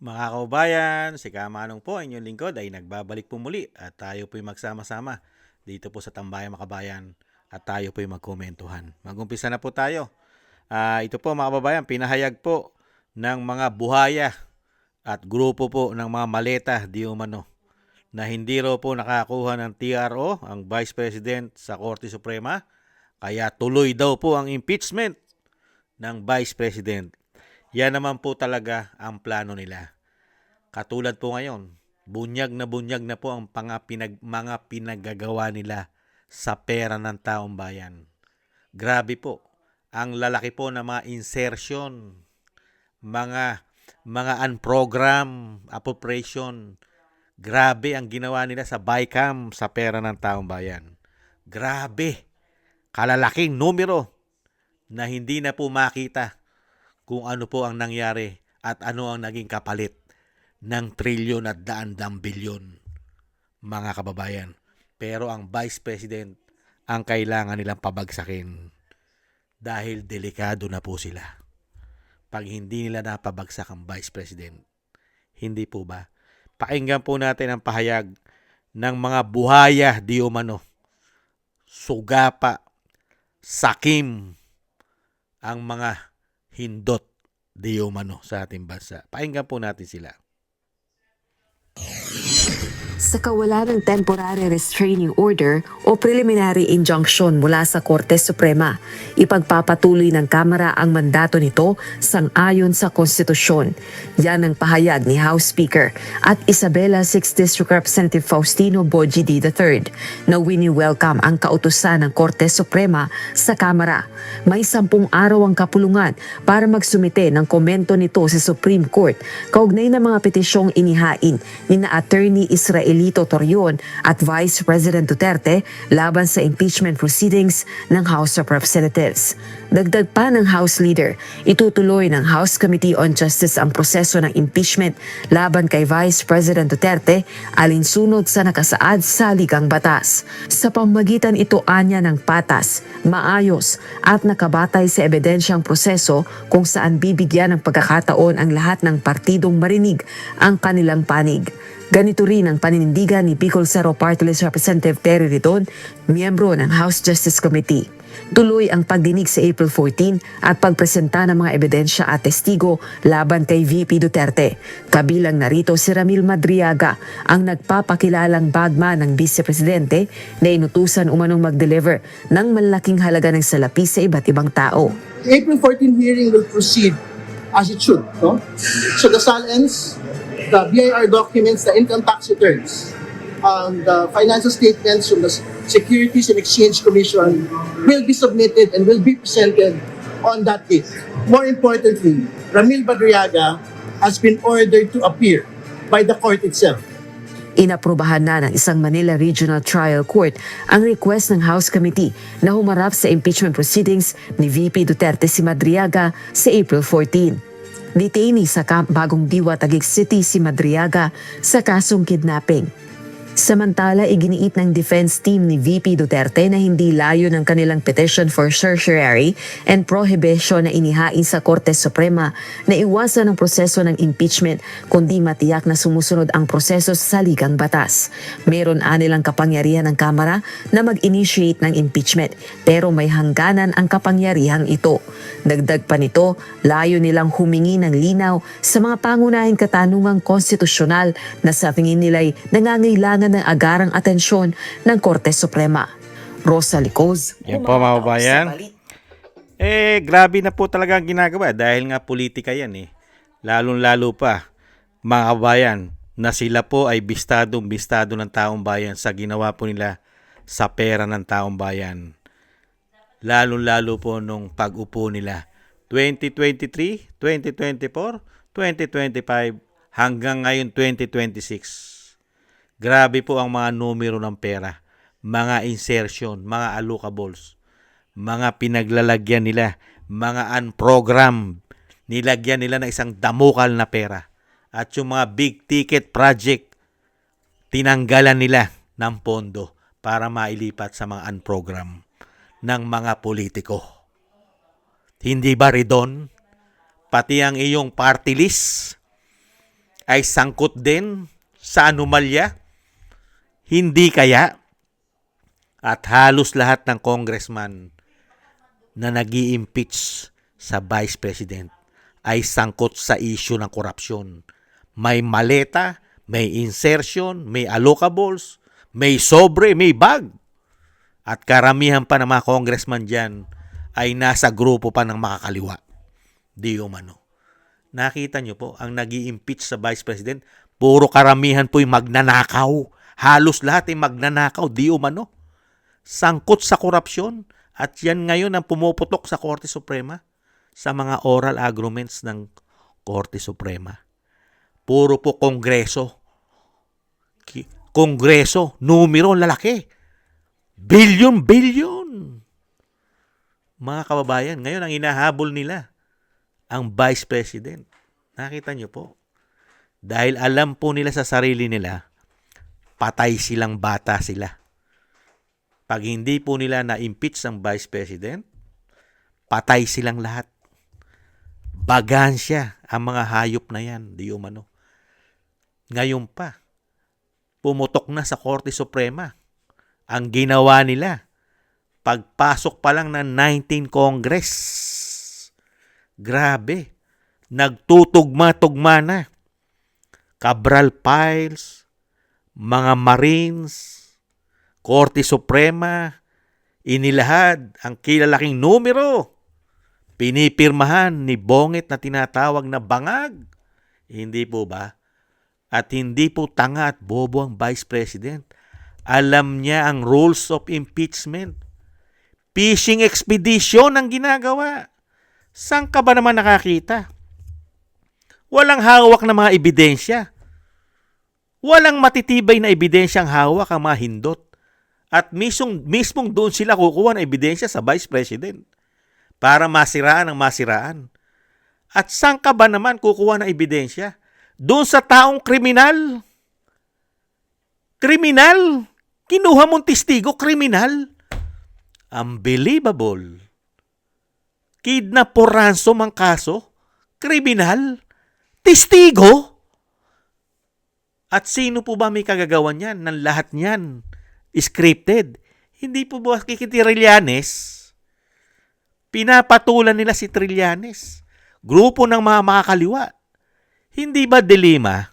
Mga kaubayan, si Kamanong po, inyong lingkod ay nagbabalik po muli at tayo po'y magsama-sama dito po sa Tambayang Makabayan at tayo po'y magkomentuhan. Mag-umpisa na po tayo. Ito po mga kababayan, pinahayag po ng mga buhaya at grupo po ng mga maleta di umano na hindi raw po nakakuha ng TRO ang Vice President sa Korte Suprema, kaya tuloy daw po ang impeachment ng Vice President. Yan naman po talaga ang plano nila. Katulad po ngayon, bunyag na po ang mga pinaggagawa nila sa pera ng taong bayan. Grabe po, ang lalaki po ng mga insertion, mga unprogram appropriation. Grabe ang ginawa nila sa BICAM sa pera ng taong bayan. Grabe, kalalaking numero na hindi na po makita kung ano po ang nangyari at ano ang naging kapalit ng trilyon at daan-daang bilyon, mga kababayan. Pero ang Vice President ang kailangan nilang pabagsakin dahil delikado na po sila. Pag hindi nila napabagsak ang Vice President, hindi po ba? Pakinggan po natin ang pahayag ng mga buhaya di umano, sugapa, sakim, ang mga hindot di umano sa ating bansa. Pakinggan po natin sila. Sa kawalan ng Temporary Restraining Order o Preliminary Injunction mula sa Korte Suprema, ipagpapatuloy ng Kamara ang mandato nito sang-ayon sa Konstitusyon. Yan ang pahayag ni House Speaker at Isabela 6th District Representative Faustino Boji D. III na wini-welcome ang kautusan ng Korte Suprema sa Kamara. May 10 araw ang kapulungan para magsumite ng komento nito sa Supreme Court kaugnay ng mga petisyong inihain ni na Attorney Israelito Torion at Vice President Duterte laban sa impeachment proceedings ng House of Representatives. Dagdag pa ng House Leader, itutuloy ng House Committee on Justice ang proseso ng impeachment laban kay Vice President Duterte alinsunod sa nakasaad sa ligang batas. Sa pamamagitan ito anya ng patas, maayos at nakabatay sa ebidensyang proseso kung saan bibigyan ng pagkakataon ang lahat ng partidong marinig ang kanilang panig. Ganito rin ang paninindigan ni Bicol Cerro Party List Representative Terry Ridon, miyembro ng House Justice Committee. Tuloy ang pagdinig sa April 14 at pagpresenta ng mga ebidensya at testigo laban kay VP Duterte. Kabilang narito si Ramil Madriaga, ang nagpapakilalang bagman ng Vice Presidente na inutusan umanong mag-deliver ng malaking halaga ng salapi sa iba't ibang tao. The April 14 hearing will proceed as it should. No? So the SALNs, the BIR documents, the income tax returns, the financial statements from the Securities and Exchange Commission will be submitted and will be presented on that date. More importantly, Ramil Badriaga has been ordered to appear by the court itself. Inaprubahan na ng isang Manila Regional Trial Court ang request ng House Committee na humarap sa impeachment proceedings ni VP Duterte si Madriaga sa April 14. Detainee sa Bagong Diwa, Taguig City si Madriaga sa kasong kidnapping. Samantala, iginiit ng defense team ni VP Duterte na hindi layo ng kanilang petition for certiorari and prohibition na inihain sa Korte Suprema na iwasan ang proseso ng impeachment kundi matiyak na sumusunod ang proseso sa saligang batas. Meron anilang kapangyarihan ng Kamara na mag-initiate ng impeachment pero may hangganan ang kapangyarihang ito. Dagdag pa nito, layo nilang humingi ng linaw sa mga pangunahing katanungang konstitusyonal na sa tingin nila'y nangangailangan ng agarang atensyon ng Korte Suprema. Rosa Licoz. Yan po mga kababayan. Grabe na po talaga ang ginagawa dahil nga politika yan eh. Lalong-lalo pa mga kababayan na sila po ay bistado ng taong bayan sa ginawa po nila sa pera ng taong bayan. Lalong-lalo po nung pag-upo nila 2023, 2024, 2025 hanggang ngayon 2026. Grabe po ang mga numero ng pera, mga insertion, mga allocables, mga pinaglalagyan nila, mga unprogram, nilagyan nila ng isang damukal na pera. At yung mga big ticket project, tinanggalan nila ng pondo para mailipat sa mga unprogram ng mga politiko. Hindi ba, Ridon? Pati ang iyong party list, ay sangkot din sa anomalya? Hindi kaya? At halos lahat ng congressman na nag-i-impeach sa Vice President ay sangkot sa issue ng korupsyon. May maleta, may insertion, may allocables, may sobre, may bag. At karamihan pa ng mga congressman dyan ay nasa grupo pa ng makakaliwa. Di umano. Nakita nyo po, ang nag-i-impeach sa Vice President, puro karamihan po yung magnanakaw. Halos lahat ay magnanakaw, di umano. Sangkot sa korupsyon. At yan ngayon ang pumuputok sa Korte Suprema sa mga oral arguments ng Korte Suprema. Puro po kongreso. Kongreso, numero, lalaki. Bilyon. Mga kababayan, ngayon ang inahabol nila, ang Vice President. Nakita nyo po. Dahil alam po nila sa sarili nila, patay silang bata sila. Pag hindi po nila na-impeach ang Vice President, patay silang lahat. Bagansya ang mga hayop na yan, di umano. Ngayon pa, pumutok na sa Korte Suprema. Ang ginawa nila, pagpasok pa lang ng 19 Congress. Grabe. Nagtutugma-tugma na. Cabral Files, mga Marines, Korte Suprema, inilahad ang kilalaking numero. Pinipirmahan ni Bongit na tinatawag na bangag. Hindi po ba? At hindi po tanga at bobo ang Vice President. Alam niya ang rules of impeachment. Fishing expedition ang ginagawa. Saan ka ba naman nakakita? Walang hawak na mga ebidensya. Walang matitibay na ebidensyang hawak ang mga hindot. At mismong doon sila kukuha ng ebidensya sa Vice President para masiraan ang masiraan. At saan ka ba naman kukuha ng ebidensya? Doon sa taong kriminal. Kriminal. Kinuha mong testigo, kriminal. Unbelievable. Kidnap for ransom ang kaso. Kriminal. Testigo. At sino po ba may kagagawan yan? Ng lahat niyan. Scripted. Hindi po ba kay Trillanes? Pinapatulan nila si Trillanes. Grupo ng mga makakaliwa. Hindi ba Dilima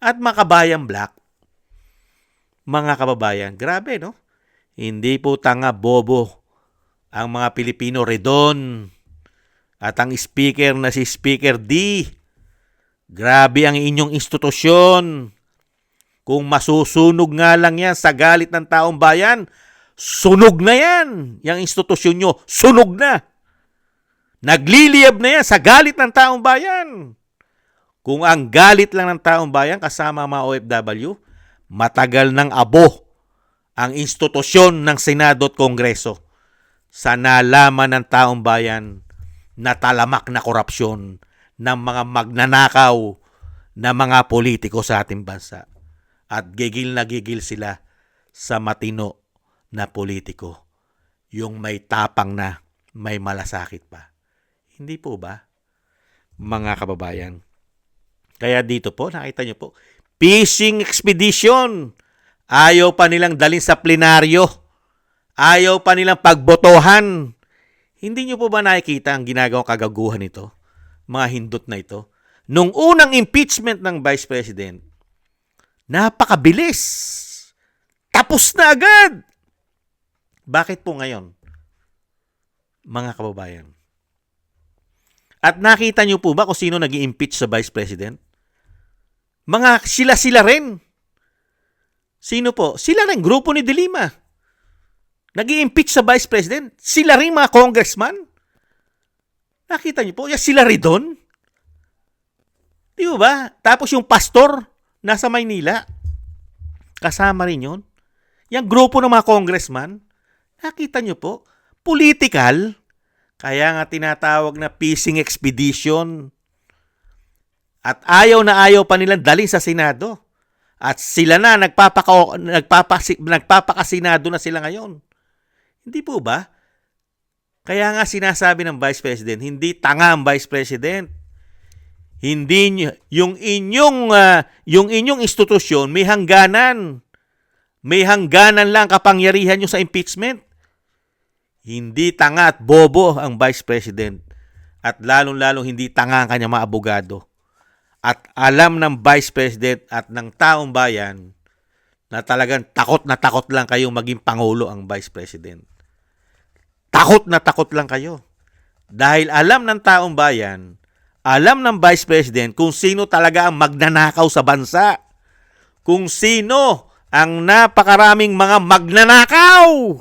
at Makabayan Black? Mga kababayan, grabe no? Hindi po tanga bobo ang mga Pilipino Redon at ang speaker na si Speaker D. Grabe ang inyong institusyon. Kung masusunog nga lang yan sa galit ng taong bayan, sunog na yan. Yang institusyon nyo, sunog na. Nagliliyab na yan sa galit ng taong bayan. Kung ang galit lang ng taong bayan kasama mga OFW, matagal ng abo ang institusyon ng Senado at Kongreso sa nalaman ng taong bayan na talamak na korupsyon ng mga magnanakaw na mga politiko sa ating bansa. At gigil na gigil sila sa matino na politiko. Yung may tapang na, may malasakit pa. Hindi po ba, mga kababayan? Kaya dito po, nakita nyo po, fishing expedition. Ayaw pa nilang dalhin sa plenaryo. Ayaw pa nilang pagbotohan. Hindi nyo po ba nakikita ang ginagawang kagaguhan nito? Mga hindot na ito. Nung unang impeachment ng Vice President, napakabilis. Tapos na agad. Bakit po ngayon, mga kababayan? At nakita nyo po ba kung sino nag-i-impeach sa Vice President? Mga sila rin. Sino po? Sila rin, grupo ni Dilima. Nag-i-impeach sa Vice President. Sila rin mga congressman. Nakita nyo po, sila rin doon. Di ba? Tapos yung pastor, nasa Maynila. Kasama rin yun. Yung grupo ng mga congressman, nakita nyo po, political. Kaya nga tinatawag na fishing expedition. At ayaw na ayaw pa nilang dalhin sa Senado. At sila na, nagpapakasinado na sila ngayon. Hindi po ba? Kaya nga sinasabi ng Vice President, hindi tanga ang Vice President. Hindi yung inyong institusyon may hangganan. May hangganan lang kapangyarihan nyo sa impeachment. Hindi tanga at bobo ang Vice President. At lalong-lalong hindi tanga ang kanyang mga abogado. At alam ng Vice President at ng taong bayan na talagang takot na takot lang kayong maging Pangulo ang Vice President. Takot na takot lang kayo. Dahil alam ng taong bayan, alam ng Vice President kung sino talaga ang magnanakaw sa bansa. Kung sino ang napakaraming mga magnanakaw.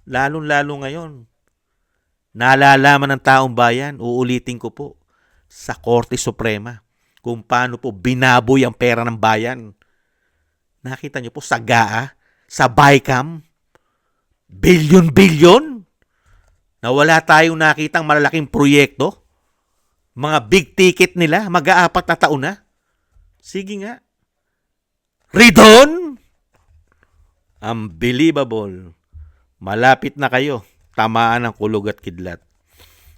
Lalong-lalo ngayon. Nalalaman ng taong bayan, uulitin ko po, sa Korte Suprema, kung paano po binaboy ang pera ng bayan. Nakita niyo po sa GAA, sa BICAM, bilyon-bilyon, na wala tayong nakitang malalaking proyekto, mga big ticket nila, mag-aapat na taon na. Sige nga. Ridon! Unbelievable. Malapit na kayo. Tamaan ng kulog at kidlat.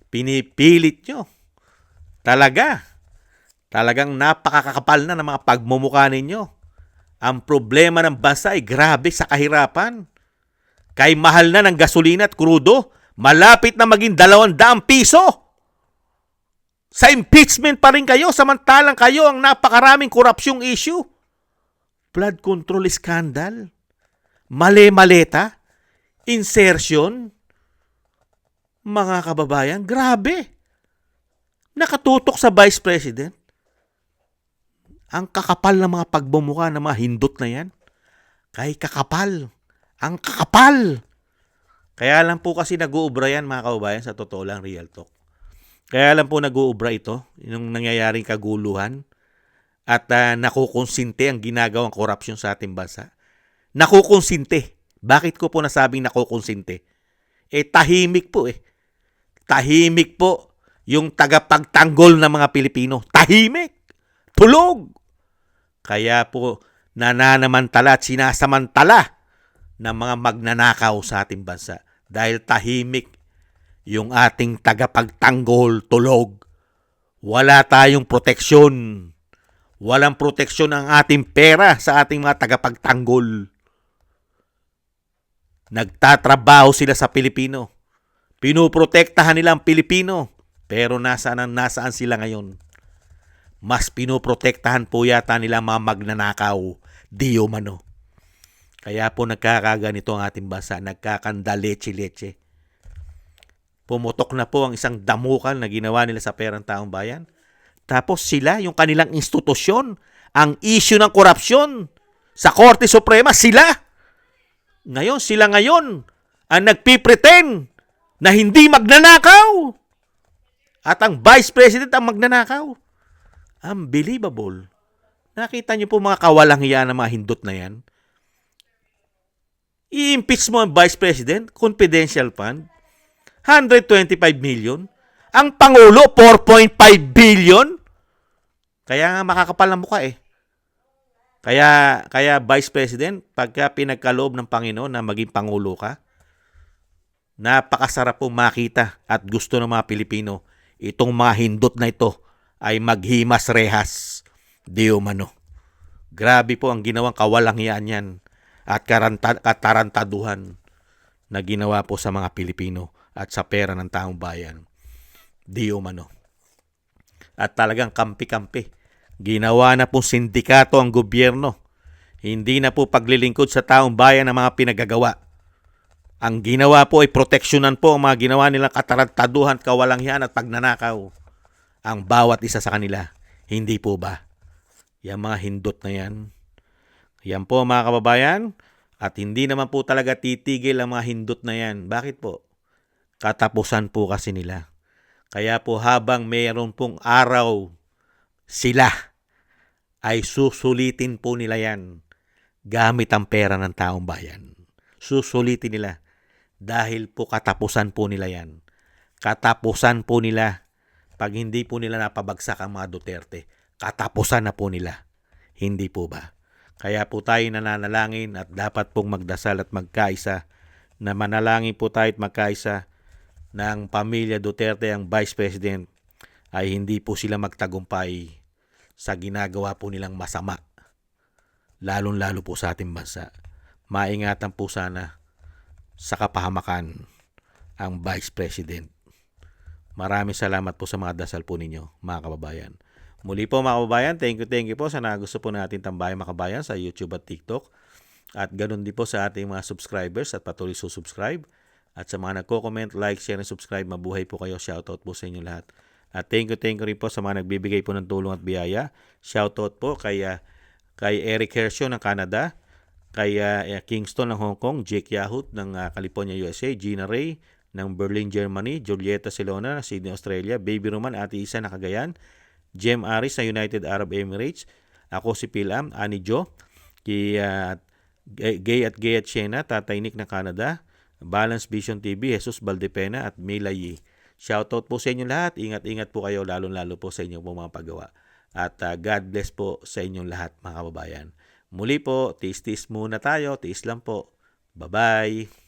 Pinipilit nyo. Talagang napakakapal na ng mga pagmumukha ninyo. Ang problema ng bansa ay grabe sa kahirapan. Kay mahal na ng gasolina at krudo, malapit na maging 200 piso. Sa impeachment pa rin kayo, samantalang kayo ang napakaraming korupsyong issue. Flood control scandal, male-maleta, insertion. Mga kababayan, grabe. Nakatutok sa Vice President. Ang kakapal ng mga pagbumuka ng mga hindot na yan. Kay kakapal. Ang kakapal. Kaya lang po kasi nag-uubra yan, mga kababayan, sa totoo lang, real talk. Kaya lang po nag-uubra ito, yung nangyayaring kaguluhan, at nakukonsinte ang ginagawang korupsyon sa ating bansa. Nakukonsinte. Bakit ko po nasabing nakukonsinte? Tahimik po eh. Tahimik po yung tagapagtanggol ng mga Pilipino. Tahimik. Tulog. Kaya po nananamantala at sinasamantala ng mga magnanakaw sa ating bansa. Dahil tahimik yung ating tagapagtanggol, tulog. Wala tayong proteksyon. Walang proteksyon ang ating pera sa ating mga tagapagtanggol. Nagtatrabaho sila sa Pilipino. Pinuprotektahan nila ang Pilipino. Pero nasaan sila ngayon? Mas pinuprotektahan po yata nila mga magnanakaw. Di umano. Kaya po nagkakaganito ang ating bansa. Nagkakanda leche-leche. Pumutok na po ang isang damukal na ginawa nila sa perang taong bayan. Tapos sila, yung kanilang institusyon, ang issue ng korupsyon sa Korte Suprema, sila. Sila ngayon ang nagpipretend na hindi magnanakaw. At ang Vice President ang magnanakaw. Unbelievable. Nakita niyo po mga kawalang hiya ng mga hindot na yan. I-impeach mo ang Vice President, confidential fund, 125 million. Ang Pangulo, 4.5 billion. Kaya nga makakapal ng mukha eh. Kaya Vice President, pagka pinagkaloob ng Panginoon na maging Pangulo ka, napakasarap po makita at gusto ng mga Pilipino, itong mga hindot na ito ay maghimas rehas. Di umano. Grabe po ang ginawang kawalanghiyaan yan at katarantaduhan na ginawa po sa mga Pilipino at sa pera ng taong bayan. Di umano. At talagang kampi-kampi. Ginawa na po sindikato ang gobyerno. Hindi na po paglilingkod sa taong bayan ang mga pinagagawa. Ang ginawa po ay proteksyonan po ang mga ginawa nilang katarantaduhan, kawalanghiyaan at pagnanakaw. Ang bawat isa sa kanila. Hindi po ba? Yang mga hindot na yan. Yan po mga kababayan. At hindi naman po talaga titigil ang mga hindot na yan. Bakit po? Katapusan po kasi nila. Kaya po habang mayroon pong araw, sila ay susulitin po nila yan gamit ang pera ng taong bayan. Susulitin nila dahil po katapusan po nila yan. Katapusan po nila pag hindi po nila napabagsak ang mga Duterte. Katapusan na po nila. Hindi po ba? Kaya po tayo nananalangin at dapat pong magdasal at magkaisa na manalangin po tayo at magkaisa ng pamilya Duterte, ang Vice President ay hindi po sila magtagumpay sa ginagawa po nilang masama. Lalong-lalo po sa ating bansa. Maingatan po sana sa kapahamakan ang Vice President. Maraming salamat po sa mga dasal po ninyo, mga kababayan. Muli po mga kababayan, thank you po sa gusto po natin tambayan mga kababayan sa YouTube at TikTok. At ganun din po sa ating mga subscribers at patuloy susubscribe. At sa mga nagko-comment, like, share, and subscribe, mabuhay po kayo. Shoutout po sa inyo lahat. At thank you rin po sa mga nagbibigay po ng tulong at biyaya. Shoutout po kay Eric Hershaw ng Canada, kay Kingston ng Hong Kong, Jake Yahut ng California, USA, Gina Ray ng Berlin, Germany, Julieta Silona ng Sydney, Australia, Baby Roman, Ate Isa ng Cagayan, Jem Aris ng United Arab Emirates, ako si Pilam, Ani Jo, kay Gay at Shena, Tatay Nick ng Canada, Balance Vision TV, Jesus Valdepena at Mila Yi. Shoutout po sa inyo lahat. Ingat-ingat po kayo, lalo-lalo po sa inyong mga paggawa. At God bless po sa inyong lahat mga kababayan. Muli po, tiis-tiis muna tayo. Tiis lang po. Bye-bye.